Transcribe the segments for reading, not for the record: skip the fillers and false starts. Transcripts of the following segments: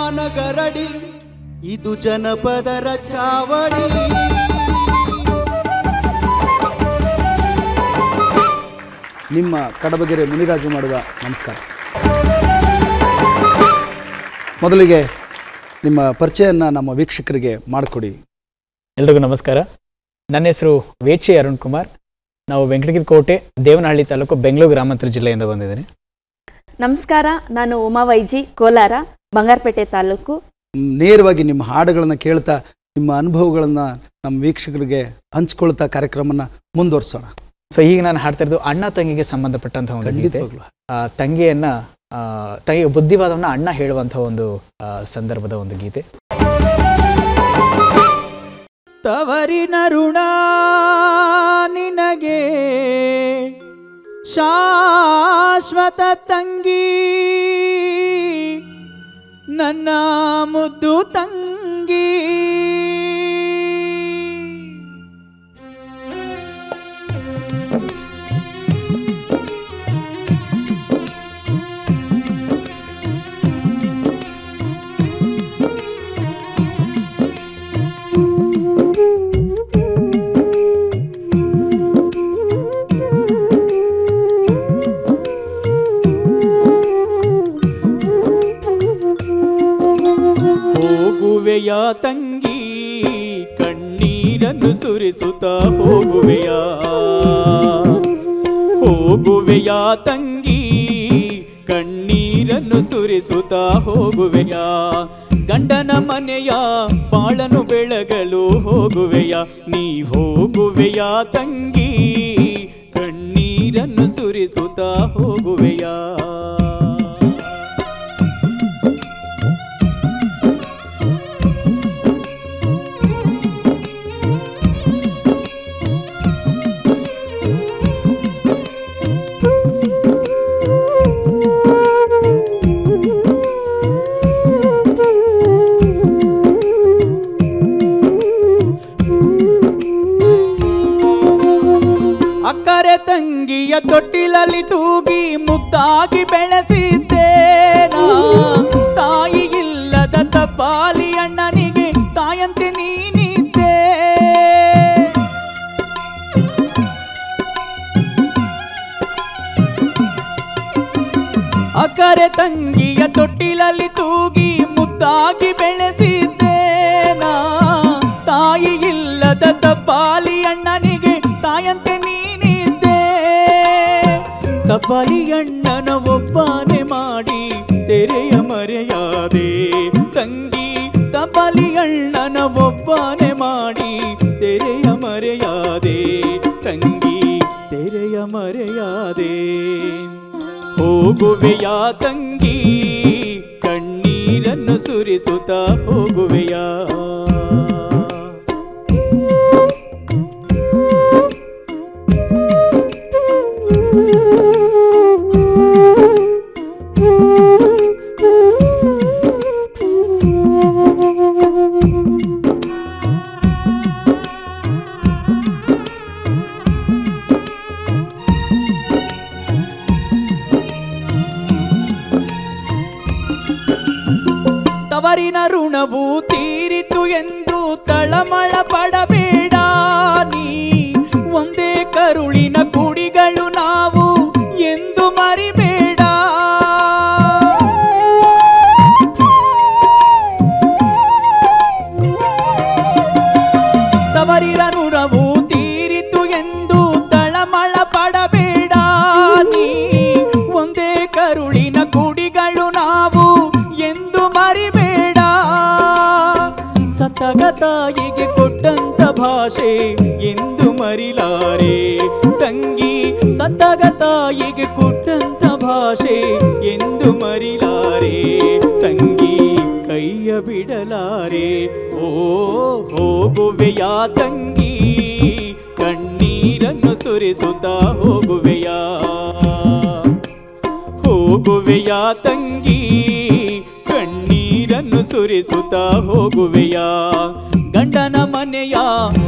ಗಾನಗರಡಿ ಇದು ಜನಪದರ ಚಾವಡಿ. ನಿಮ್ಮ ಕಡಬಗೆರೆ ಮುನಿರಾಜು ಮಾಡುವ ನಮಸ್ಕಾರ. ಮೊದಲಿಗೆ ನಿಮ್ಮ ಪರಿಚಯವನ್ನು ನಮ್ಮ ವೀಕ್ಷಕರಿಗೆ ಮಾಡಿಕೊಡಿ. ಎಲ್ರಿಗೂ ನಮಸ್ಕಾರ. ನನ್ನ ಹೆಸರು ವೇಚಿ ಅರುಣ್ ಕುಮಾರ್. ನಾವು ವೆಂಕಟಗಿರಿ ಕೋಟೆ, ದೇವನಹಳ್ಳಿ ತಾಲೂಕು, ಬೆಂಗಳೂರು ಗ್ರಾಮಾಂತರ ಜಿಲ್ಲೆಯಿಂದ ಬಂದಿದ್ದೀನಿ. ನಮಸ್ಕಾರ, ನಾನು ಉಮಾ ವೈಜಿ, ಕೋಲಾರ, ಬಂಗಾರಪೇಟೆ ತಾಲೂಕು. ನೇರವಾಗಿ ನಿಮ್ಮ ಹಾಡುಗಳನ್ನು ಕೇಳ್ತಾ ನಿಮ್ಮ ಅನುಭವಗಳನ್ನು ನಮ್ಮ ವೀಕ್ಷಕರಿಗೆ ಹಂಚ್ಕೊಳ್ತಾ ಕಾರ್ಯಕ್ರಮನ ಮುಂದುವರಿಸೋಣ. ಸೊ ಈಗ ನಾನು ಹಾಡ್ತಾ ಇರೋದು ಅಣ್ಣ ತಂಗಿಗೆ ಸಂಬಂಧಪಟ್ಟಂತಹ ಒಂದು ಗೀತೆ. ತಂಗಿಯ ಬುದ್ಧಿವಾದವನ್ನು ಅಣ್ಣ ಹೇಳುವಂತಹ ಒಂದು ಸಂದರ್ಭದ ಒಂದು ಗೀತೆ. ತವರಿನ ಋಣ ನಿನಗೆ ಶಾಶ್ವತ ತಂಗಿ, ನನ್ನ ಮುದ್ದು ತಂಗಿ. ಹೋಗುವೆಯ ತಂಗಿ ಕಣ್ಣೀರನ್ನು ಸುರಿಸುತ್ತಾ ಹೋಗುವೆಯ, ಹೋಗುವೆಯ ತಂಗಿ ಕಣ್ಣೀರನ್ನು ಸುರಿಸುತ್ತಾ ಹೋಗುವೆಯ, ಗಂಡನ ಮನೆಯ ಬಾಳನು ಬೆಳಗಲು ಹೋಗುವೆಯ, ನೀ ಹೋಗುವೆಯ ತಂಗಿ ಕಣ್ಣೀರನ್ನು ಸುರಿಸುತ್ತಾ ಹೋಗುವೆಯ. ಅಕ್ಕರೆ ತಂಗಿಯ ತೊಟ್ಟಿಲಲ್ಲಿ ತೂಗಿ ಮುದ್ದಾಗಿ ಬೆಳೆಸಿದ್ದೇನಾ, ತಾಯಿ ಇಲ್ಲದ ತಪ್ಪಾಲಿ ಅಣ್ಣನಿಗೆ ತಾಯಂತೆ ನೀನಿದ್ದೆ. ಅಕ್ಕರೆ ತಂಗಿಯ ತೊಟ್ಟಿಲಲ್ಲಿ ತೂಗಿ ಮುದ್ದಾಗಿ ಬೆಳೆಸಿದ್ದೇನಾ, ತಾಯಿ ಇಲ್ಲದ ತಪ್ಪಾಲಿ ಅಣ್ಣನಿಗೆ ತಾಯಂತೆ ತಪಾಲಿ ಅಣ್ಣನ ಒಬ್ಬಾನೆ ಮಾಡಿ ತೆರೆಯ ಮರೆಯಾದೆ ತಂಗಿ, ತಪಾಲಿ ಅಣ್ಣನ ಒಬ್ಬಾನೆ ಮಾಡಿ ತೆರೆಯ ಮರೆಯಾದೆ ತಂಗಿ, ತೆರೆಯ ಮರೆಯಾದೆ. ಹೋಗುವೆಯ ತಂಗಿ ಕಣ್ಣೀರನ್ನು ಸುರಿಸುತ್ತಾ ಹೋಗುವೆಯ. ತವರಿನ ಋಣವು ತೀರಿತು ಎಂದು ತಳಮಳ ಪಡಬೇಡ ನೀ, ಒಂದೇ ಕರುಳಿನ ಕುಡಿಗಳು ನಾವು ಎಂದು ಮರಿಬೇಡ. ತವರಿನ ಋಣವು ತೀರಿತು ಎಂದು ತಳಮಳ ಪಡಬೇಡ ನೀ, ಒಂದೇ ಕರುಳಿನ ಕುಡಿಗಳು ನಾವು ಎಂದು ಮರಿಬೇಡ. ಸತ್ತಗ ತಾಯಿಗೆ ಕೊಟ್ಟಂತ ಭಾಷೆ ಎಂದು ಮರಿಲಾರೆ ತಂಗಿ, ಸತ್ತಗ ತಾಯಿಗೆ ಕೊಟ್ಟಂತ ಭಾಷೆ ಎಂದು ಮರಿಲಾರೆ ತಂಗಿ, ಕೈಯ ಬಿಡಲಾರೆ. ಓ ಹೋಗುವೆಯ ತಂಗಿ ಕಣ್ಣೀರನ್ನು ಸುರಿಸುತ್ತಾ ಹೋಗುವೆಯ, ಹೋಗುವೆಯ ತಂಗಿ ಕಣ್ಣೀರನ್ನು ಸುರಿಸುತ್ತಾ ಹೋಗುವೆಯ, ಗಂಡನ ಮನೆಯ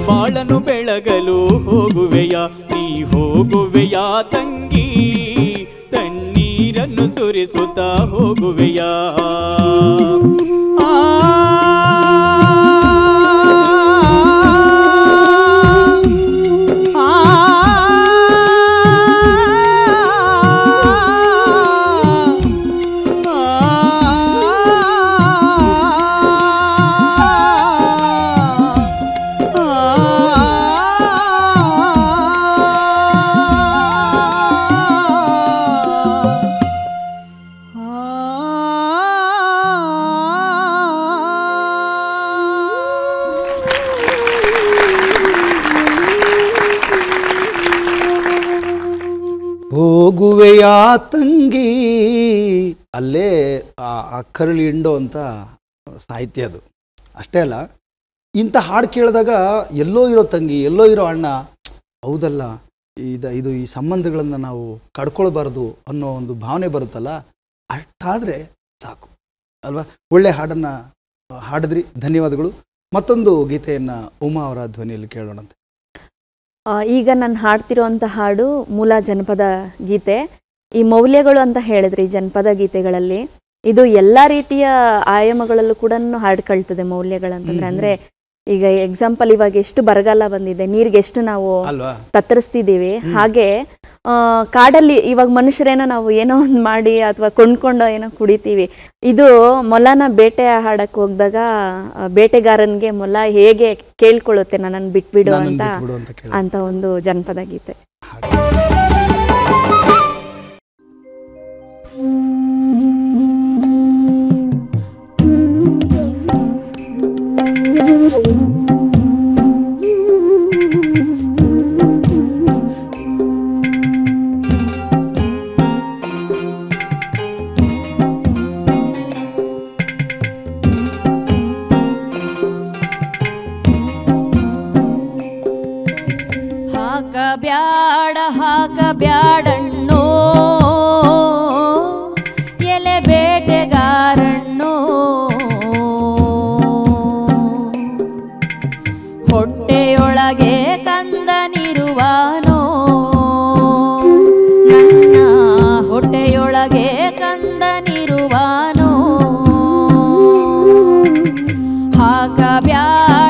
ಬಾಳನು ಬೆಳಗಲು ಹೋಗುವೆಯ, ನೀ ಹೋಗುವೆಯ ತಂಗಿ ತಣ್ಣೀರನ್ನು ಸುರಿಸುತ್ತಾ ಹೋಗುವೆಯ. ಹೋಗುವೆಯ ತಂಗಿ. ಅಲ್ಲೇ ಆ ಕರಳಿ ಹಿಂಡೋ ಅಂತ ಸಾಹಿತ್ಯ ಅದು. ಅಷ್ಟೇ ಅಲ್ಲ, ಇಂಥ ಹಾಡು ಕೇಳಿದಾಗ ಎಲ್ಲೋ ಇರೋ ತಂಗಿ, ಎಲ್ಲೋ ಇರೋ ಅಣ್ಣ, ಹೌದಲ್ಲ ಇದು ಈ ಸಂಬಂಧಗಳನ್ನು ನಾವು ಕಡ್ಕೊಳ್ಬಾರ್ದು ಅನ್ನೋ ಒಂದು ಭಾವನೆ ಬರುತ್ತಲ್ಲ, ಅಷ್ಟಾದರೆ ಸಾಕು ಅಲ್ವಾ? ಒಳ್ಳೆ ಹಾಡನ್ನು ಹಾಡಿದ್ರಿ, ಧನ್ಯವಾದಗಳು. ಮತ್ತೊಂದು ಗೀತೆಯನ್ನು ಉಮಾ ಅವರ ಧ್ವನಿಯಲ್ಲಿ ಕೇಳೋಣಂತೆ. ಈಗ ನಾನು ಹಾಡ್ತಿರೋಂಥ ಹಾಡು ಮೂಲ ಜನಪದ ಗೀತೆ. ಈ ಮೌಲ್ಯಗಳು ಅಂತ ಹೇಳಿದ್ರಿ ಜನಪದ ಗೀತೆಗಳಲ್ಲಿ, ಇದು ಎಲ್ಲ ರೀತಿಯ ಆಯಾಮಗಳಲ್ಲೂ ಕೂಡ ಹಾಡ್ಕೊಳ್ತದೆ ಮೌಲ್ಯಗಳಂತಂದ್ರೆ. ಅಂದರೆ ಈಗ ಎಕ್ಸಾಂಪಲ್, ಇವಾಗ ಎಷ್ಟು ಬರಗಾಲ ಬಂದಿದೆ, ನೀರಿಗೆ ಎಷ್ಟು ನಾವು ತತ್ತರಿಸ್ತಿದ್ದೀವಿ, ಹಾಗೆ ಕಾಡಲ್ಲಿ ಇವಾಗ ಮನುಷ್ಯರೇನೋ ನಾವು ಏನೋ ಒಂದು ಮಾಡಿ ಅಥವಾ ಕೊಂಡ್ಕೊಂಡು ಏನೋ ಕುಡಿತೀವಿ. ಇದು ಮೊಲನ ಬೇಟೆ ಆಡಕ್ಕೆ ಹೋಗಿದಾಗ ಬೇಟೆಗಾರನಿಗೆ ಮೊಲ ಹೇಗೆ ಕೇಳ್ಕೊಳ್ಳುತ್ತೆ ನನ್ನನ್ನು ಬಿಟ್ಬಿಡು ಅಂತ ಒಂದು ಜನಪದ ಗೀತೆ. ಹಾಕಬ್ಯಾಡಣ್ಣೋ ಎಲೆ ಬೇಟೆಗಾರಣ್ಣೋ, ಹೊಟ್ಟೆಯೊಳಗೆ ಕಂದನಿರುವಾನೋ, ನನ್ನ ಹೊಟ್ಟೆಯೊಳಗೆ ಕಂದನಿರುವಾನೋ. ಹಾಕಬ್ಯಾಡಣ್ಣೋ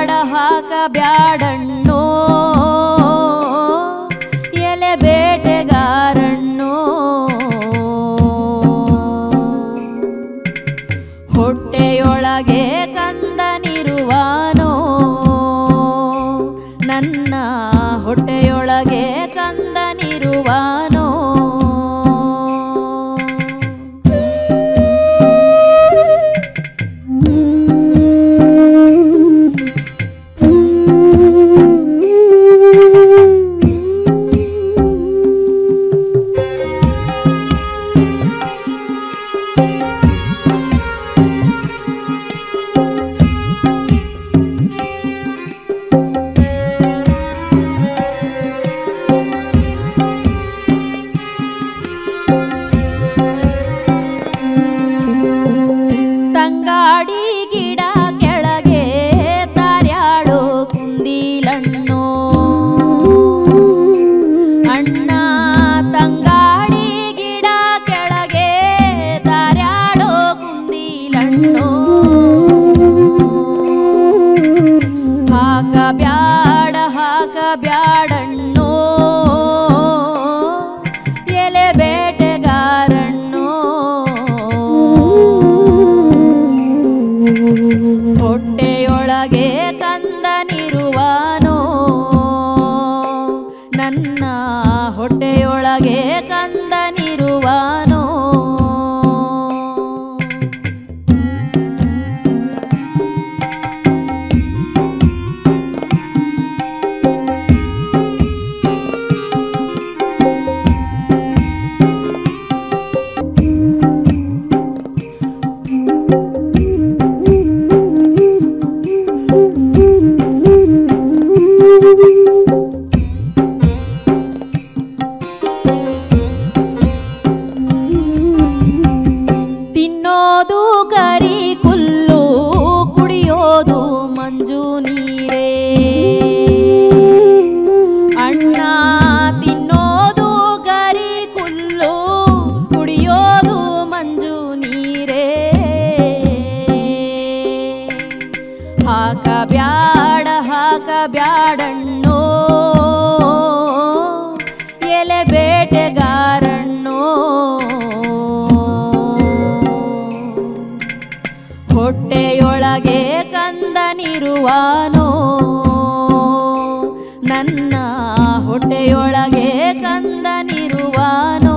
ಎಲೆ ಬೇಟೆಗಾರಣ್ಣೋ, ಹೊಟ್ಟೆಯೊಳಗೆ ಕಂದನಿರುವಾನೋ, ನನ್ನ ಹೊಟ್ಟೆಯೊಳಗೆ ಕಂದನಿರುವಾನೋ. ತಂಗಾಡಿ ಗಿಡ ಕೆಳಗೆ ತಾರ್ಯಾಡೋ ಕುಂದಿಲಣ್ಣೋ, ಅಣ್ಣ ತಂಗಾಡಿ ಗಿಡ ಕೆಳಗೆ ತಾರ್ಯಾಡೋ ಕುಂದಿಲಣ್ಣೋ. ಹಾಕಬ್ಯಾಡಣ್ಣೋ ಎಲೆ ಬೇಟೆಗಾರಣ್ಣೋ, ಹೊಟ್ಟೆಯೊಳಗೆ ಕಂದನಿರುವಾನೋ, ನನ್ನ ಹೊಟ್ಟೆಯೊಳಗೆ ಕಂದನಿರುವಾನೋ. ತಿನ್ನೋದು ಕರಿ ಕುಲ್ಲು, ಕುಡಿಯೋದು ಮಂಜು ನೀರೇ, ಅಣ್ಣ ತಿನ್ನೋದು ಕರಿ ಕುಲ್ಲು, ಕುಡಿಯೋದು ಮಂಜು ನೀರೇ. ಹಾಕಬ್ಯಾಡಣ್ಣೋ ಎಲೆ ಬೇಟೆಗಾರಣ್ಣೋ, ಹೊಟ್ಟೆಯೊಳಗೆ ಕಂದನಿರುವಾನೋ, ನನ್ನ ಹೊಟ್ಟೆಯೊಳಗೆ ಕಂದನಿರುವಾನೋ.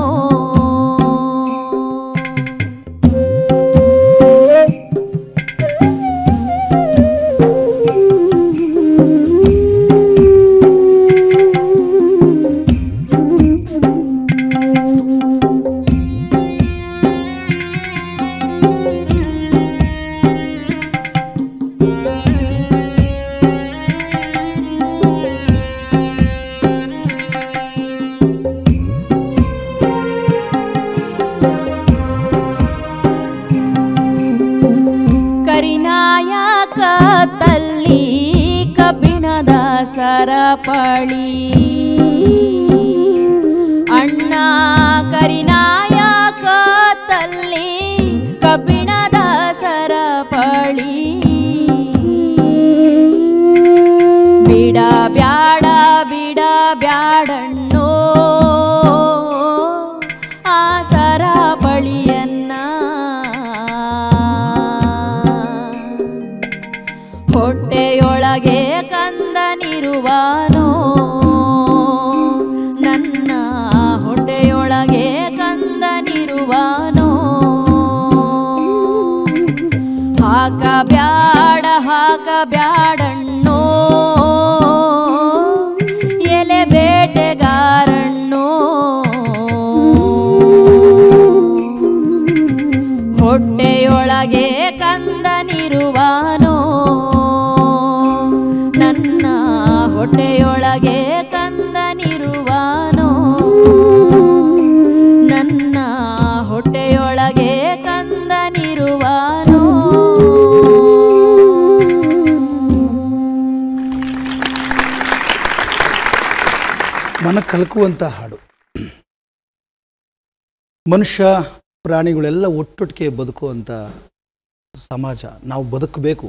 ಕರಿನಾಯಕ ತಲ್ಲಿ ಕಬ್ಬಿಣದ ಸರಪಳಿ ಅಣ್ಣ ಕರಿನಾಯಕ ತಲ್ಲಿ ಕಬ್ಬಿಣದ ಸರಪಳಿ ಬಿಡ ಬ್ಯಾಡ ಬಿಡ ಬ್ಯಾಡಣ್ಣೋ ಆ ಸರಪಳಿಯನ್ನ ಹೊಟ್ಟೆಯೊಳಗೆ ಕಂದನಿರುವನೋ ನನ್ನ ಹೊಟ್ಟೆಯೊಳಗೆ ಕಂದನಿರುವನೋ ಹಾಕ ಬ್ಯಾಡಣ್ಣೋ ಎಲೆ ಬೇಟೆಗಾರಣ್ಣೋ ಹೊಟ್ಟೆಯೊಳಗೆ ಕಂದನಿರುವನೋ ನನ್ನ ಹೊಟ್ಟೆಯೊಳಗೆ ಕಂದನಿರುವನೋ ನನ್ನ ಹೊಟ್ಟೆಯೊಳಗೆ ಕಂದನಿರುವನೋ. ಮನ ಕಲಕುವಂಥ ಹಾಡು. ಮನುಷ್ಯ ಪ್ರಾಣಿಗಳೆಲ್ಲ ಒಟ್ಟೊಟ್ಟಿಗೆ ಬದುಕುವಂಥ ಸಮಾಜ, ನಾವು ಬದುಕಬೇಕು.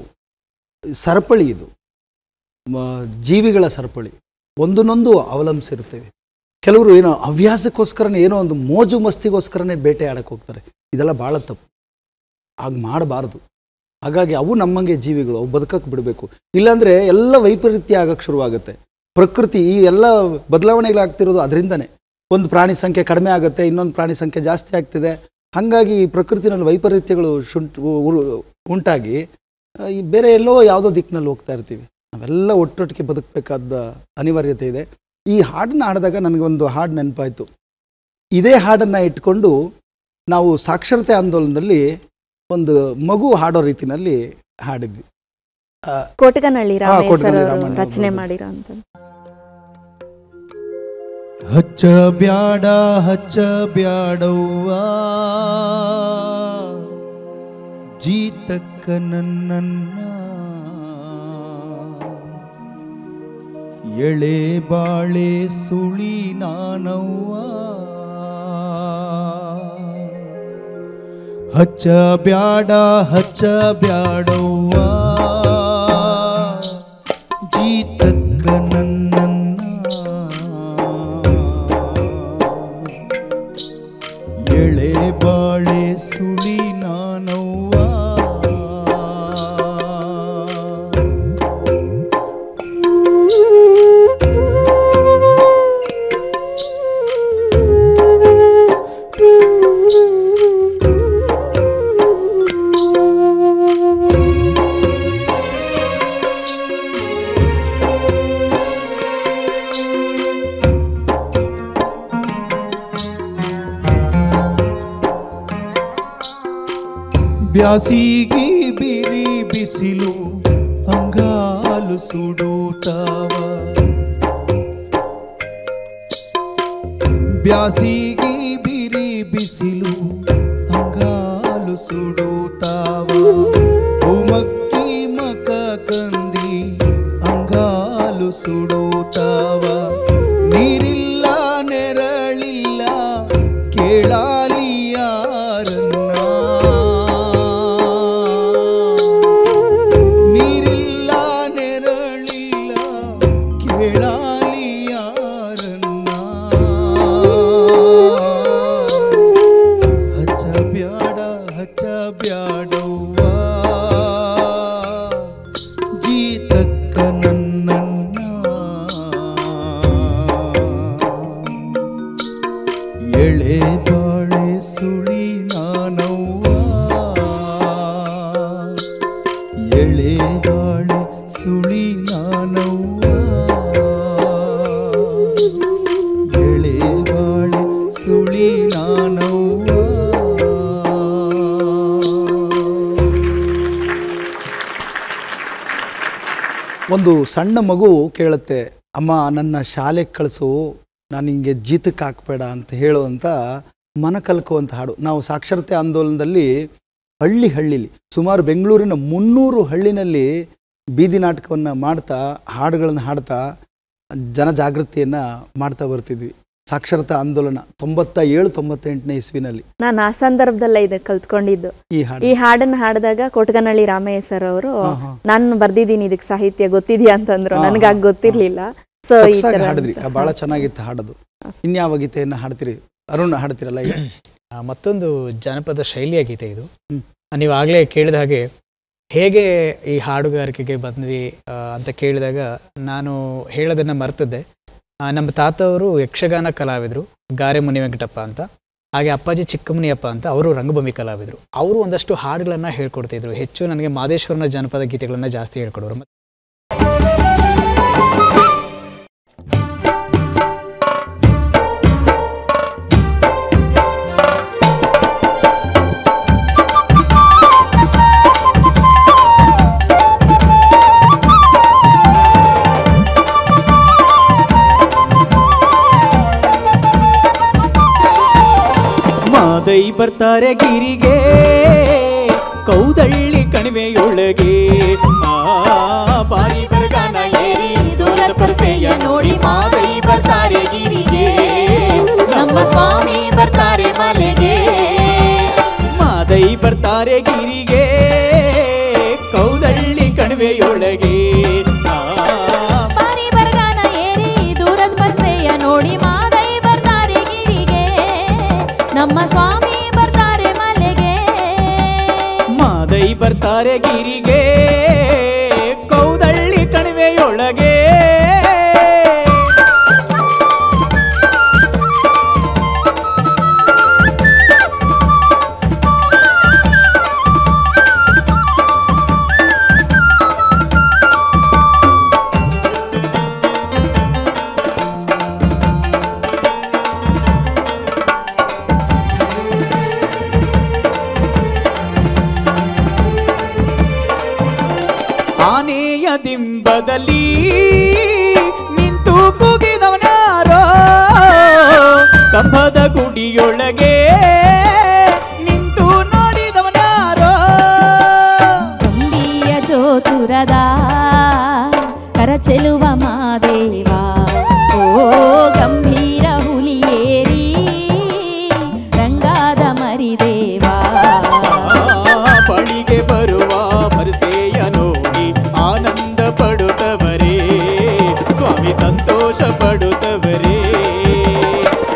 ಸರಪಳಿ ಇದು, ಜೀವಿಗಳ ಸರಪಳಿ, ಒಂದನ್ನೊಂದು ಅವಲಂಬಿಸಿರ್ತೇವೆ. ಕೆಲವರು ಏನೋ ಹವ್ಯಾಸಕ್ಕೋಸ್ಕರನೇ, ಏನೋ ಒಂದು ಮೋಜು ಮಸ್ತಿಗೋಸ್ಕರನೇ ಬೇಟೆ ಆಡಕ್ಕೆ ಹೋಗ್ತಾರೆ. ಇದೆಲ್ಲ ಭಾಳ ತಪ್ಪು, ಹಾಗೆ ಮಾಡಬಾರ್ದು. ಹಾಗಾಗಿ ಅವು ನಮ್ಮಂಗೆ ಜೀವಿಗಳು, ಅವು ಬದುಕಕ್ಕೆ ಬಿಡಬೇಕು. ಇಲ್ಲಾಂದರೆ ಎಲ್ಲ ವೈಪರೀತ್ಯ ಆಗಕ್ಕೆ ಶುರುವಾಗುತ್ತೆ. ಪ್ರಕೃತಿ ಈ ಎಲ್ಲ ಬದಲಾವಣೆಗಳಾಗ್ತಿರೋದು ಅದರಿಂದನೇ. ಒಂದು ಪ್ರಾಣಿ ಸಂಖ್ಯೆ ಕಡಿಮೆ ಆಗುತ್ತೆ, ಇನ್ನೊಂದು ಪ್ರಾಣಿ ಸಂಖ್ಯೆ ಜಾಸ್ತಿ ಆಗ್ತಿದೆ. ಹಾಗಾಗಿ ಪ್ರಕೃತಿನಲ್ಲಿ ವೈಪರೀತ್ಯಗಳು ಉಂಟಾಗಿ ಬೇರೆ ಎಲ್ಲೋ ಯಾವುದೋ ದಿಕ್ಕಿನಲ್ಲಿ ಹೋಗ್ತಾ ಇರ್ತೀವಿ. ನಾವೆಲ್ಲ ಒಟ್ಟೊಟ್ಟಿಗೆ ಬದುಕಬೇಕಾದ ಅನಿವಾರ್ಯತೆ ಇದೆ. ಈ ಹಾಡನ್ನು ಹಾಡಿದಾಗ ನನಗೊಂದು ಹಾಡು ನೆನಪಾಯಿತು. ಇದೇ ಹಾಡನ್ನು ಇಟ್ಕೊಂಡು ನಾವು ಸಾಕ್ಷರತೆ ಆಂದೋಲನದಲ್ಲಿ ಒಂದು ಮಗು ಹಾಡೋ ರೀತಿನಲ್ಲಿ ಹಾಡಿದ್ವಿ. ಕೋಟಗನಹಳ್ಳಿ ರಾಮಯ್ಯ ರಚನೆ ಮಾಡಿರೋ ಅಂತ. ಹಚ್ಚ ಬ್ಯಾಡವ್ವ ಜೀತಕ್ಕ ನನ್ನನ್ನ, ಎಳೆ ಬಾಳೆ ಸುಳಿ ನಾನವ್ವ. ಹಚ್ಚ ಬ್ಯಾಡವ್ವ ಜೀತಕ್ಕ ನನ್ನನ್ನ, ಎಳೆ ಬಾಳೆ ಸುಳಿ ನಾನವ್ವ. ಬ್ಯಾಸಿಗಿ ಬಿರಿ ಬಿಸಿಲು ಅಂಗಾಲು ಸುಡುತ್ತಾವ, ಬ್ಯಾಸಿಗಿ ಬಿರಿ ಬಿಸಿಲು ಅಂಗಾಲು ಸುಡುತ್ತಾವ. ಉಮಕ್ಕಿ ಮಕ ಕಂದಿ ಅಂಗಾಲು ಸುಡುತ್ತಾವ. ನೀರಿಲ್ಲ ನೆರಳಿಲ್ಲ ಕೇಳಾಲಿ ಯಾರನ್ನ, ನೀರಿಲ್ಲ ನೆರಳಿಲ್ಲ ಕೇಳಾಲಿ ಯಾರನ್ನ. ಹಚ್ಚ ಬ್ಯಾಡವ್ವ ಜೀತಕ್ಕ ನನ್ನನ್ನ, ಎಳೆ ಬಾಳೆ ಸುಳಿ ನಾನವ್ವ, ಎಳೆ ಬಾಳೆ ಸುಳಿ ನಾನವ್ವ, ಎಳೆ ಬಾಳೆ ಸುಳಿ ನಾನವ್ವ. ಒಂದು ಸಣ್ಣ ಮಗು ಕೇಳುತ್ತೆ, ಅಮ್ಮ ನನ್ನ ಶಾಲೆಗೆ ಕಳಿಸು, ನಾನು ಹಿಂಗೆ ಜೀತಕ್ಕೆ ಹಾಕಬೇಡ ಅಂತ ಹೇಳುವಂಥ ಮನ ಕಲ್ಕುವಂಥ ಹಾಡು. ನಾವು ಸಾಕ್ಷರತೆ ಆಂದೋಲನದಲ್ಲಿ ಹಳ್ಳಿಲಿ ಸುಮಾರು ಬೆಂಗಳೂರಿನ 300 ಹಳ್ಳಿನಲ್ಲಿ ಬೀದಿ ನಾಟಕವನ್ನು ಮಾಡ್ತಾ ಹಾಡುಗಳನ್ನು ಹಾಡ್ತಾ ಜನಜಾಗೃತಿಯನ್ನು ಮಾಡ್ತಾ ಬರ್ತಿದ್ವಿ. ಸಾಕ್ಷರತಾ ಆಂದೋಲನ 97-98ನೇ ಇಸ್ವಿನಲ್ಲಿ ನಾನು ಆ ಸಂದರ್ಭದಲ್ಲೇ ಇದೆ ಕಲ್ತ್ಕೊಂಡಿದ್ದು. ಈ ಹಾಡನ್ನು ಹಾಡಿದಾಗ ಕೋಟಗನಹಳ್ಳಿ ರಾಮಯ್ಯ ಸರ್ ಅವರು ನಾನು ಬರ್ದಿದ್ದೀನಿ ಇದಕ್ಕೆ ಸಾಹಿತ್ಯ ಗೊತ್ತಿದ್ಯಾ ಅಂತಂದ್ರು. ನನಗಾಗ ಗೊತ್ತಿರ್ಲಿಲ್ಲ. ಸೊ ಈ ತರ ಹಾಡಿದ್ರಿ, ಬಹಳ ಚೆನ್ನಾಗಿತ್ತು ಹಾಡೋದು. ಇನ್ಯಾವ ಗೀತೆಯನ್ನು ಹಾಡ್ತೀರಿ? ಅರುಣ್ ಹಾಡ್ತಿರಲ್ಲ ಈಗ? ಮತ್ತೊಂದು ಜನಪದ ಶೈಲಿಯ ಗೀತೆ ಇದು. ನೀವು ಆಗಲೇ ಕೇಳಿದ ಹಾಗೆ ಹೇಗೆ ಈ ಹಾಡುಗಾರಿಕೆಗೆ ಬಂದ್ವಿ ಅಂತ ಕೇಳಿದಾಗ ನಾನು ಹೇಳೋದನ್ನು ಮರ್ತದ್ದೆ. ನಮ್ಮ ತಾತ ಅವರು ಯಕ್ಷಗಾನ ಕಲಾವಿದರು, ಗಾರೆ ಮುನಿ ವೆಂಕಟಪ್ಪ ಅಂತ. ಹಾಗೆ ಅಪ್ಪಾಜಿ ಚಿಕ್ಕಮುನಿಯಪ್ಪ ಅಂತ ಅವರು ರಂಗಭೂಮಿ ಕಲಾವಿದರು. ಅವರು ಒಂದಷ್ಟು ಹಾಡುಗಳನ್ನು ಹೇಳ್ಕೊಡ್ತಿದ್ರು. ಹೆಚ್ಚು ನನಗೆ ಮಾದೇಶ್ವರನ ಜನಪದ ಗೀತೆಗಳನ್ನು ಜಾಸ್ತಿ ಹೇಳ್ಕೊಡೋರು. ಮಾದೈ ಬರ್ತಾರೆ ಗಿರಿಗೆ ಕೌದಳ್ಳಿ ಕಣಿವೆಯೊಳಗೆ, ಬಾರಿ ಬರಗಾನ ಏರಿ ದೂರದ ಪರಸೆಯ ನೋಡಿ ಮಾದೈ ಬರ್ತಾರೆ ಗಿರಿಗೆ, ನಮ್ಮ ಸ್ವಾಮಿ ಬರ್ತಾರೆ ಮಲೆಗೆ. ಮಾದೈ ಬರ್ತಾರೆ ಗಿರಿಗೆ ಕೌದಳ್ಳಿ ಕಣಿವೆಯೊಳಗೆ, ಬಾರಿ ಬರಗಾನ ಏರಿ ದೂರದ ಪರಸೆಯ ನೋಡಿ ಮಾದೈ ಬರ್ತಾರೆ ಗಿರಿಗೆ, ನಮ್ಮ ಸ್ವಾಮಿ ಬರ್ತಾರೆ ಮಲೆಗೆ. ಮಾದೈ ಬರ್ತಾರೆ ಗಿರಿಗೆ ಕೌದಳ್ಳಿ ಕಣಿವೆಯೊಳಗೆ. ಆನೆಯ ದಿಂಬದಲ್ಲಿ ನಿಂತು ಕೂಗಿದವನಾರೋ, ಕಂಬದ ಗುಡಿಯೊಳಗೆ ನಿಂತು ನೋಡಿದವನಾರೋ. ಕಂಬಿಯ ಜೋತುರದ ಕರಚೆಲುವ ಮಾದೇವ, ಓ ಗಂಭೀರ ಹುಲಿಯೇರಿ ರಂಗಾದ ಮರಿದೇವ. ಬಳಿಗೆ ಬರುವ ಪರಸೆಯ ನೋಡಿ ಆನಂದ ಪಡುತ್ತವರೇ, ಸ್ವಾಮಿ ಸಂತೋಷ ಪಡುತ್ತವರೇ.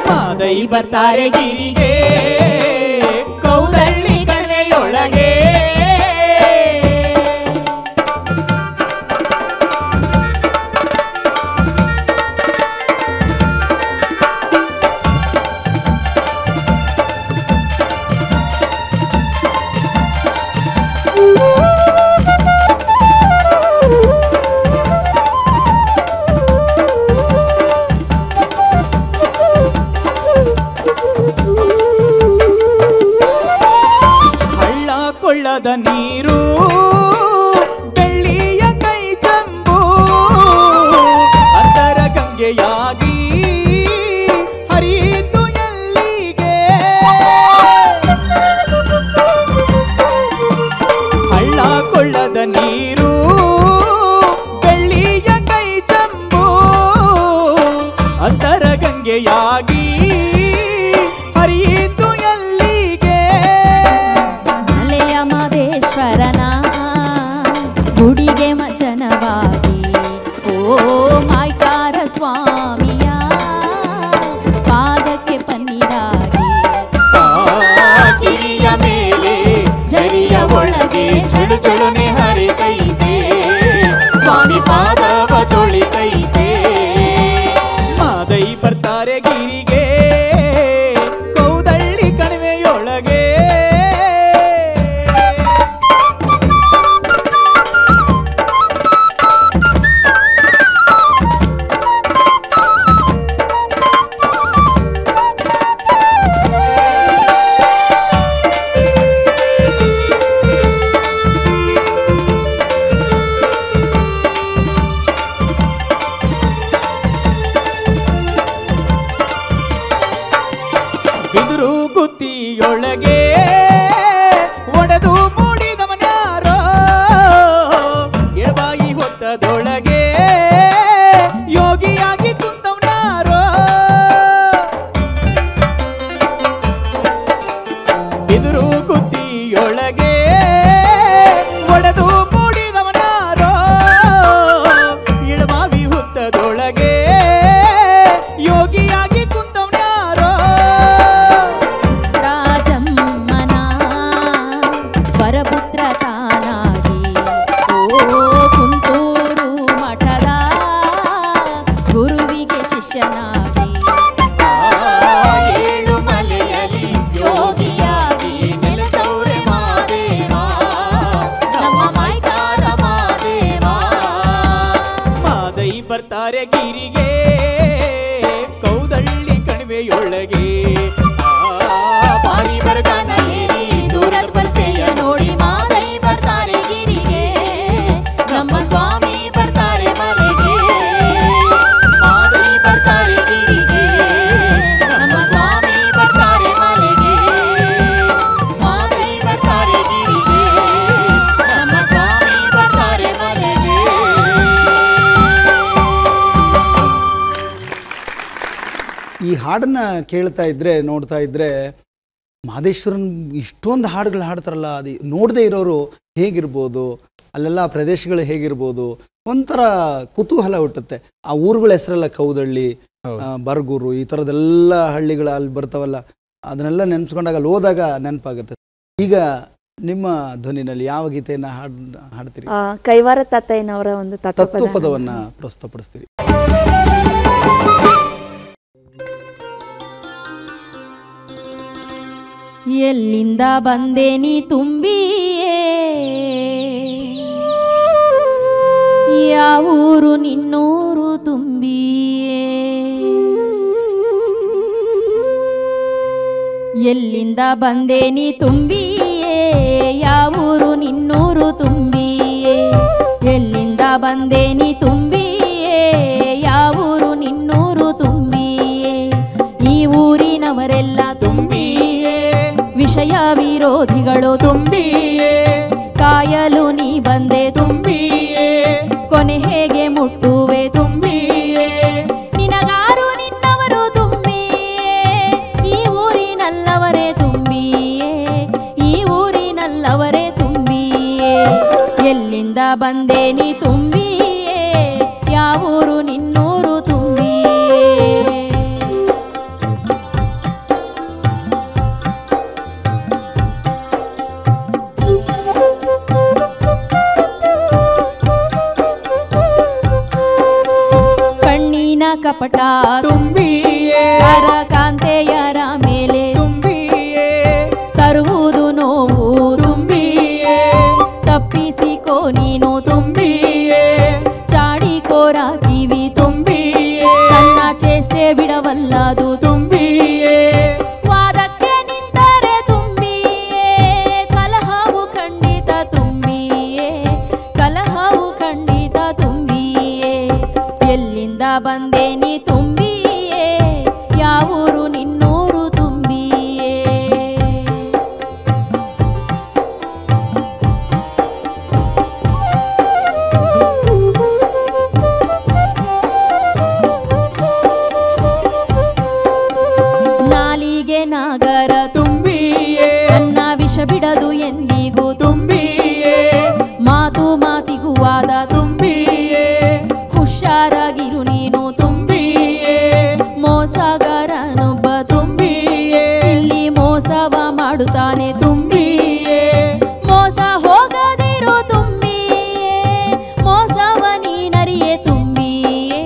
ಮಾದೈ ಬರ್ತಾರೆ ಗಿರಿಗೆ ಕೌದಳ್ಳಿ ಕಣಿವೆಯೊಳಗೆ. ಕೊಳ್ಳದ ನೀರು ಬೆಳ್ಳಿಯ ಕೈ ಚಂಬು, ಅಂತರ ಗಂಗೆಯಾಗಿ ಹರಿಯಿತು ಎಲ್ಲಿಗೆ. ಹಳ್ಳ ಕೊಳ್ಳದ ನೀರು ಬೆಳ್ಳಿಯ ಕೈ ಚಂಬು, ಅಂತರ ಗಂಗೆಯಾಗಿ ಹರಿಯಿತು ಎಲ್ಲಿಗೆ. ಮಾದೇಶ್ವರನ ಗುಡಿಗೆ ಮಚನವಾಗಿ, ಓ ಮಾಯ್ಕಾರ ಸ್ವಾಮಿಯ ಪಾದಕ್ಕೆ ಪನ್ನೀರಾಗಿ. ಗಿರಿಯ ಮೇಲೆ ಜರಿಯ ಒಳಗೆ ಚಳು ಚಳುನೆ ಹರಿದೈತೆ, ಸ್ವಾಮಿ ಪಾದವ ತೊಳಿದೈತೆ. ಮಾದೈ ಬರ್ತಾರೆ ಗಿರಿಗೆ ಕೌದಳ್ಳಿ ಕಣಿವೆಯೊಳಗೆ. ಕಣಿವೆಯೊಳಗೆ ಒಡೆದು ಮೂಡಿದವನಾರೋ ಇಳಮಾವಿ ಹುತ್ತದೊಳಗೆ ಯೋಗಿಯಾಗಿ ಕುಂತವನಾರೋ ರಾಜಮ್ಮನ ಪರಪುತ್ರ ತಾನಾಗಿ ಓ ಕುಂತೂರು ಮಠದ ಗುರುವಿಗೆ ಶಿಷ್ಯನಾಗಿ ಏಳು ಮಲೆಯಲ್ಲಿ ಯೋಗಿಯಾಗಿ ನೆಲೆಸೌರೆ ಮಾದೇವ ನಮ್ಮ ಮೈಸಾರ ಮಾದೇವ ಮಾದೈ ಬರ್ತಾರೆ ಗಿರಿಗೆ ಕೌದಳ್ಳಿ ಕಣಿವೆಯೊಳಗೆ ಬಾರಿ ಬರ್ಗಾನ ಏರಿ ದೂರದ ಪರಿಸೆಯ ನೋಡಿ ಮಾದೈ ಬರ್ತಾರೆ ಗಿರಿಗೆ ನಮ್ಮ ಸ್ವಾಮಿ ಬರ್ತಾರೆ ಮಲೆಗೆ ಮಾದೈ ಬರ್ತಾರೆ ಗಿರಿಗೆ ನಮ್ಮ ಸ್ವಾಮಿ ಬರ್ತಾರೆ ಮಲೆಗೆ ಮಾದೈ ಬರ್ತಾರೆ ಗಿರಿಗೆ ನಮ್ಮ ಸ್ವಾಮಿ ಬರ್ತಾರೆ ಮಲೆಗೆ. ಈ ಹಾಡನ್ನು ಕೇಳ್ತಾ ಇದ್ದರೆ ನೋಡ್ತಾ ಇದ್ದರೆ ಮಹದೇಶ್ವರನ್ ಇಷ್ಟೊಂದು ಹಾಡುಗಳು ಹಾಡ್ತಾರಲ್ಲ, ಅದು ನೋಡದೇ ಇರೋರು ಹೇಗಿರ್ಬೋದು, ಅಲ್ಲೆಲ್ಲ ಪ್ರದೇಶಗಳು ಹೇಗಿರ್ಬೋದು, ಒಂಥರ ಕುತೂಹಲ ಹುಟ್ಟುತ್ತೆ. ಆ ಊರುಗಳ ಹೆಸರೆಲ್ಲ ಕೌದಳ್ಳಿ, ಬರಗೂರು, ಈ ಥರದ್ದೆಲ್ಲ ಹಳ್ಳಿಗಳು ಅಲ್ಲಿ ಬರ್ತಾವಲ್ಲ, ಅದನ್ನೆಲ್ಲ ನೆನೆಸ್ಕೊಂಡಾಗ ಅಲ್ಲಿ ಹೋದಾಗ ನೆನಪಾಗುತ್ತೆ. ಈಗ ನಿಮ್ಮ ಧ್ವನಿನಲ್ಲಿ ಯಾವ ಗೀತೆಯನ್ನು ಹಾಡ್ತೀರಿ? ಕೈವಾರ ತಾತಯ್ಯನವರ ಒಂದು ತತ್ವಪದವನ್ನು ಪ್ರಸ್ತುತಪಡಿಸ್ತೀರಿ. ಎಲ್ಲಿಂದ ಬಂದೆ ನೀ ತುಂಬಿಯೇ, ಯಾವೂರು ನಿನ್ನೂರು ತುಂಬಿಯೇ, ಎಲ್ಲಿಂದ ಬಂದೆ ನೀ ತುಂಬಿಯೇ, ಯಾವೂರು ನಿನ್ನೂರು ತುಂಬಿಯೇ, ಎಲ್ಲಿಂದ ಬಂದೆ ನೀ ತುಂಬಿಯೇ, ಯಾವೂರು ನಿನ್ನೂರು ತುಂಬಿಯೇ, ಈ ಊರಿನವರೆಲ್ಲ ತುಂಬಿಯೇ, ವಿಷಯ ವಿರೋಧಿಗಳು ತುಂಬಿಯೇ, ಕಾಯಲು ನೀ ಬಂದೆ ತುಂಬಿಯೇ, ಕೊನೆ ಹೇಗೆ ಮುಟ್ಟುವೆ ತುಂಬಿಯೇ, ನಿನಗಾರು ನಿನ್ನವರು ತುಂಬಿಯೇ, ಈ ಊರಿನಲ್ಲವರೇ ತುಂಬಿಯೇ, ಈ ಊರಿನಲ್ಲವರೇ ತುಂಬಿಯೇ, ಎಲ್ಲಿಂದ ಬಂದೆ ನೀ ತುಂಬಿಯೇ, ಯಾವೂರು ನಿನ್ನೂರು ತುಂಬಿಯೇ. ಕಪಟ ತುಂಬಿಯೇ ಅರಕಾಂತೆಯರ ಮೇಲೆ ತುಂಬಿಯೇ ತರುವುದು ನೋವು ತುಂಬಿಯೇ, ತಪ್ಪಿಸಿಕೋ ನೀನು ತುಂಬಿಯೇ, ಚಾಡಿಕೋರ ಕಿವಿ ತುಂಬಿಯೇ, ತನ್ನ ಚೇಷ್ಟೆ ಬಿಡವಲ್ಲದು ತುಂಬಿಯೇ, ವಾದಕ್ಕೆ ನಿಂತರೆ ತುಂಬಿಯೇ, ಕಲಹವು ಖಂಡಿತ ತುಂಬಿಯೇ, ಕಲಹವು ಖಂಡಿತ ತುಂಬಿಯೇ, ಎಲ್ಲಿಂದ ಬಂದೆ ನೀ ತುಂಬಿಯೇ, ಯಾವೂರು ನಿನ್ನೂರು ತುಂಬಿಯೇ. ನಾಲಿಗೆ ನಾಗರ ತುಂಬಿಯೇ, ನನ್ನ ವಿಷ ಬಿಡದು ಎಂದಿಗೂ ತುಂಬಿಯೇ, ಮಾತು ಮಾತಿಗೂ ವಾದ ತುಂಬಿಯೇ, ಹುಷಾರಾಗಿರು ನೀನು ತುಂಬಿಯೇ, ಮೋಸಗಾರನೊಬ್ಬ ತುಂಬಿಯೇ, ಇಲ್ಲಿ ಮೋಸವ ಮಾಡುತ್ತಾನೆ ತುಂಬಿಯೇ, ಮೋಸ ಹೋಗದಿರು ತುಂಬಿಯೇ, ಮೋಸವ ನೀನರಿಯೇ ತುಂಬಿಯೇ,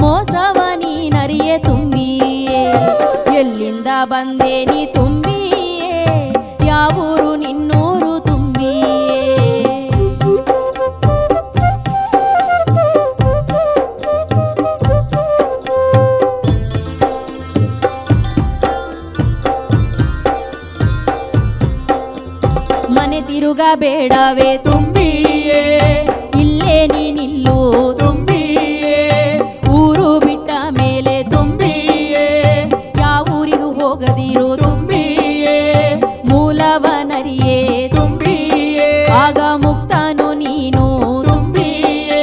ಮೋಸವ ನೀನರಿಯೇ ತುಂಬಿಯೇ, ಎಲ್ಲಿಂದ ಬಂದೆ ನೀ ತುಂಬಿಯೇ, ಯಾವೂರು ನಿನ್ನೂರು ತುಂಬಿಯೇ. ಮನೆ ತಿರುಗಬೇಡವೇ ತುಂಬಿಯೇ, ಇಲ್ಲೇ ನೀನಿಲ್ಲು ತುಂಬಿಯೇ, ಊರು ಬಿಟ್ಟ ಮೇಲೆ ತುಂಬಿಯೇ, ಯಾವೂರಿಗೂ ಹೋಗದಿರು ತುಂಬಿಯೇ, ಮೂಲವನರಿಯೇ ತುಂಬಿಯೇ, ಆಗ ಮುಕ್ತನು ನೀನು ತುಂಬಿಯೇ,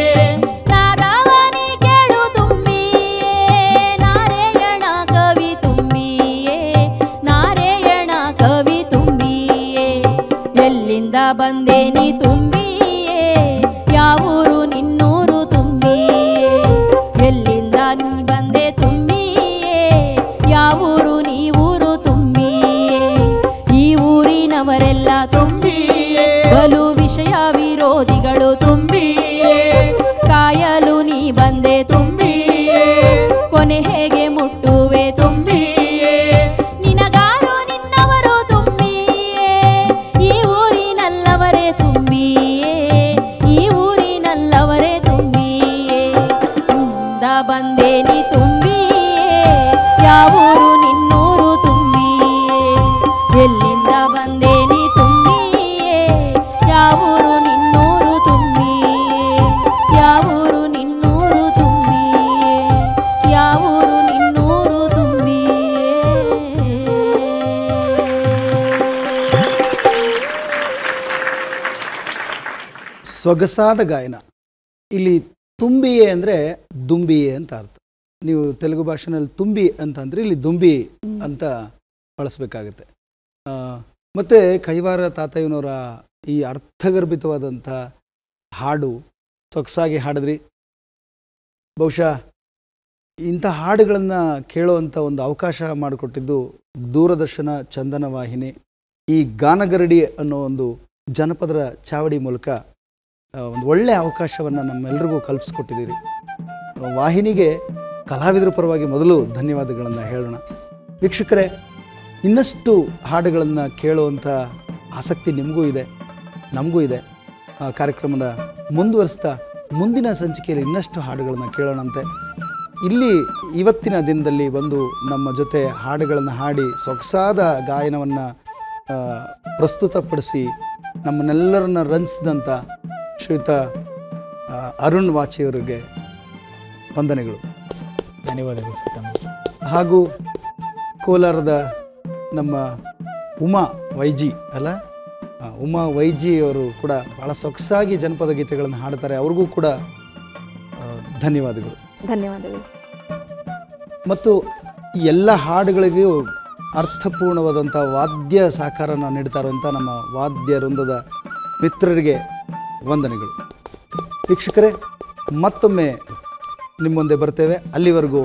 ನಾದವನಿ ಕೇಳು ತುಂಬಿಯೇ, ನಾರಾಯಣ ಕವಿ ತುಂಬಿಯೇ, ನಾರಾಯಣ ಕವಿ ತುಂಬಿಯೇ, ಎಲ್ಲಿಂದ ಬಂದೆ ನೀ ತುಂಬಿಯೇ ಯಾವೂರು ನಿನ್ನೂರು ತುಂಬಿಯೇ ಎಲ್ಲಿಂದ ನೀ ಬಂದೆ ತುಂಬಿಯೇ ಯಾವೂರು ನೀ ಊರು ತುಂಬಿಯೇ ಈ ಊರಿನವರೆಲ್ಲ ತುಂಬಿಯೇ ಬಲು ವಿಷಯ ವಿರೋಧಿಗಳು ತುಂಬಿಯೇ ಕಾಯಲು ನೀ ಬಂದೆ ತುಂಬಿಯೇ ಕೊನೆ ಹೇಗೆ ಮುಟ್ಟುವೆ ತುಂಬಿಯೇ ನಿನಗಾರು ನಿನ್ನವರು ತುಂಬಿಯೇ ಈ ಊರಿನಲ್ಲವರೇ ತುಂಬಿಯೇ ಈ ಊರಿನಲ್ಲವರೇ ತುಂಬಿಯೇ ಇಂದ ಬಂದೆ ನೀ ತುಂಬಿಯೇ ಯಾವೂರು ನಿನ್ನೂರು ತುಂಬಿಯೇ ಎಲ್ಲಿಂದ ಬಂದೆ ನೀ ತುಂಬಿಯೇ ಯಾವೂರು ನಿನ್ನೂರು ತುಂಬಿಯೇ ಯಾವೂರು ನಿನ್ನೂರು ತುಂಬಿಯೇ ಯಾವೂರು ನಿನ್ನೂರು ತುಂಬಿಯೇ. ಸೊಗಸಾದ ಗಾಯನ. ಇಲ್ಲಿ ತುಂಬಿಯೇ ಅಂದರೆ ದುಂಬಿಯೇ ಅಂತ ಅರ್ಥ. ನೀವು ತೆಲುಗು ಭಾಷೆನಲ್ಲಿ ತುಂಬಿ ಅಂತಂದರೆ ಇಲ್ಲಿ ದುಂಬಿ ಅಂತ ಬಳಸಬೇಕಾಗುತ್ತೆ. ಮತ್ತು ಕೈವಾರ ತಾತಯ್ಯನವರ ಈ ಅರ್ಥಗರ್ಭಿತವಾದಂಥ ಹಾಡು ಸೊಗಸಾಗಿ ಹಾಡಿದ್ರಿ. ಬಹುಶಃ ಇಂಥ ಹಾಡುಗಳನ್ನು ಕೇಳುವಂಥ ಒಂದು ಅವಕಾಶ ಮಾಡಿಕೊಟ್ಟಿದ್ದು ದೂರದರ್ಶನ ಚಂದನ ವಾಹಿನಿ. ಈ ಗಾನಗರಡಿ ಅನ್ನೋ ಒಂದು ಜನಪದರ ಚಾವಡಿ ಮೂಲಕ ಒಂದು ಒಳ್ಳೆಯ ಅವಕಾಶವನ್ನು ನಮ್ಮೆಲ್ಲರಿಗೂ ಕಲ್ಪಿಸ್ಕೊಟ್ಟಿದ್ದೀರಿ. ವಾಹಿನಿಗೆ ಕಲಾವಿದರ ಪರವಾಗಿ ಮೊದಲು ಧನ್ಯವಾದಗಳನ್ನು ಹೇಳೋಣ. ವೀಕ್ಷಕರೇ, ಇನ್ನಷ್ಟು ಹಾಡುಗಳನ್ನು ಕೇಳುವಂಥ ಆಸಕ್ತಿ ನಿಮಗೂ ಇದೆ, ನಮಗೂ ಇದೆ. ಆ ಕಾರ್ಯಕ್ರಮದ ಮುಂದುವರಿಸ್ತಾ ಮುಂದಿನ ಸಂಚಿಕೆಯಲ್ಲಿ ಇನ್ನಷ್ಟು ಹಾಡುಗಳನ್ನು ಕೇಳೋಣಂತೆ. ಇಲ್ಲಿ ಇವತ್ತಿನ ದಿನದಲ್ಲಿ ಬಂದು ನಮ್ಮ ಜೊತೆ ಹಾಡುಗಳನ್ನು ಹಾಡಿ ಸೊಗಸಾದ ಗಾಯನವನ್ನು ಪ್ರಸ್ತುತಪಡಿಸಿ ನಮ್ಮನ್ನೆಲ್ಲರನ್ನ ರಂಜಿಸಿದಂಥ ಶ್ರೀಯುತ ಅರುಣ್ ವಾಚಿಯವರಿಗೆ ವಂದನೆಗಳು. ಧನ್ಯವಾದಗಳು ಸರ್ ತಮಗೆ. ಹಾಗೂ ಕೋಲಾರದ ನಮ್ಮ ಉಮಾ ವೈಜಿ ಉಮಾ ವೈಜಿ ಅವರು ಕೂಡ ಭಾಳ ಸೊಗಸಾಗಿ ಜನಪದ ಗೀತೆಗಳನ್ನು ಹಾಡ್ತಾರೆ. ಅವ್ರಿಗೂ ಕೂಡ ಧನ್ಯವಾದಗಳು. ಧನ್ಯವಾದಗಳು. ಮತ್ತು ಎಲ್ಲ ಹಾಡುಗಳಿಗೂ ಅರ್ಥಪೂರ್ಣವಾದಂಥ ವಾದ್ಯ ಸಹಕಾರನ ನೀಡ್ತಾ ಇರುವಂಥ ನಮ್ಮ ವಾದ್ಯ ವೃಂದದ ಮಿತ್ರರಿಗೆ ವಂದನೆಗಳು. ವೀಕ್ಷಕರೇ, ಮತ್ತೊಮ್ಮೆ ನಿಮ್ಮ ಮುಂದೆ ಬರ್ತೇವೆ. ಅಲ್ಲಿವರೆಗೂ